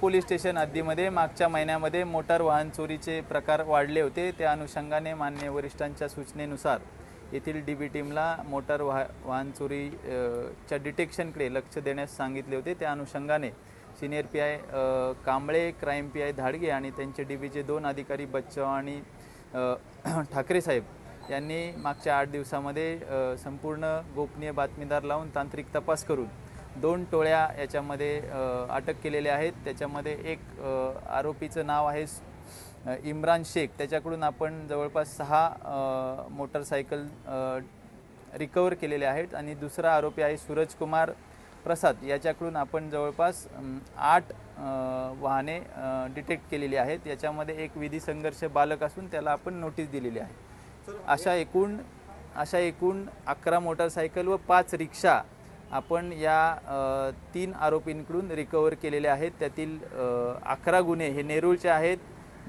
Police station हद्दीमध्ये मागच्या महिन्यामध्ये motor वाहन चोरीचे प्रकार वाढले होते। त्या अनुषंगाने माननीय वरिष्ठांच्या सूचनेनुसार येथील डीबी टीमला मोटार वाहन चोरीच्या डिटेक्शनकडे लक्ष देण्यास सांगितले होते। त्या अनुषंगाने senior PI Kamble, crime PI Dhadge आणि त्यांचे डीबीचे 2 अधिकारी बच्चाव आणि ठाकरे साहेब यांनी मागच्या 8 दिवसामध्ये संपूर्ण गोपनीय बातमीदार लावून तांत्रिक तपास करून 2 टोळ्या याच्यामध्ये अटक केलेल्या आहेत। त्याच्यामध्ये एक आरोपीचं नाव आहे इम्रान शेख, त्याच्याकडून आपण जवळपास 6 मोटरसायकल रिकवर केलेले आहेत आणि दुसरा आरोपी आहे सूरज कुमार प्रसाद, याच्याकडून आपण जवळपास 8 वाहने डिटेक्ट केलेली आहेत। याच्यामध्ये एक विधी संघर्ष बालक असून त्याला आपण नोटीस दिलेली आहे। अशा एकूण 11 मोटरसायकल व 5 रिक्षा आपण या 3 आरोपींकडून रिकवर केलेले आहेत। त्यातील 11 गुन्हे हे नेरूळचे आहेत,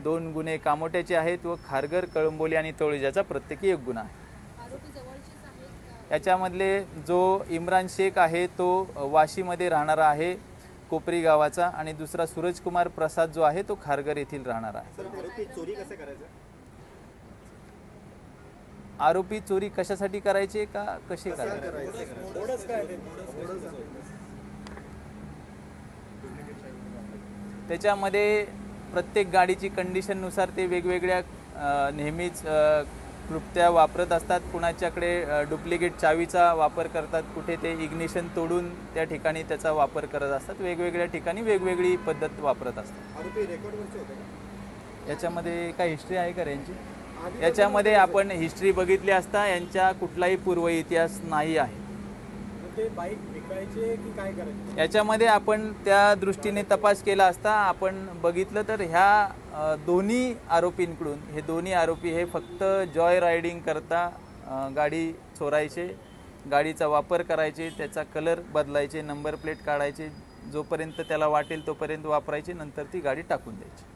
2 गुन्हे कामोट्याचे आहेत व खारघर, कळंबोली आणि तळोजाचा प्रत्येकी 1 गुन्हा आहे। याच्यामधले जो इम्रान शेख आहे तो वाशीमध्ये राहणारा आहे, कोपरी गावाचा, आणि दुसरा सूरज कुमार प्रसाद जो आहे तो खारघर येथील राहणारा आहे। आरोपी चोरी कशासाठी करायचे का कसे करायचे? त्याच्यामध्ये प्रत्येक गाडीची कंडिशननुसार ते वेगवेगळ्या नेहमीच कृत्या वापरत असतात। कुणाच्याकडे डुप्लिकेट चावीचा वापर करतात, कुठे ते इग्निशन तोडून त्या ठिकाणी त्याचा वापर करत असतात। वेगवेगळ्या ठिकाणी वेगवेगळी पद्धत वापरत असतात। आरोपी रेकॉर्डवरचे होते का? याच्यामध्ये काय हिस्ट्री आहे का यांची? याच्यामध्ये आपण हिस्ट्री बघितली असता यांचा कुठलाही पूर्व इतिहास नाही आहे। ते बाईक विकायचे की काय करायचे याच्यामध्ये आपण त्या दृष्टीने तपास केला असता आपण बघितलं तर ह्या दोन्ही आरोपींकडून हे दोन्ही आरोपी हे फक्त जॉय रायडिंग करता गाडी चोरायचे, गाडीचा वापर करायचे, त्याचा कलर बदलायचे, नंबर प्लेट काढायचे, जोपर्यंत त्याला वाटेल तोपर्यंत वापरायचे, नंतर ती गाडी टाकून द्यायची।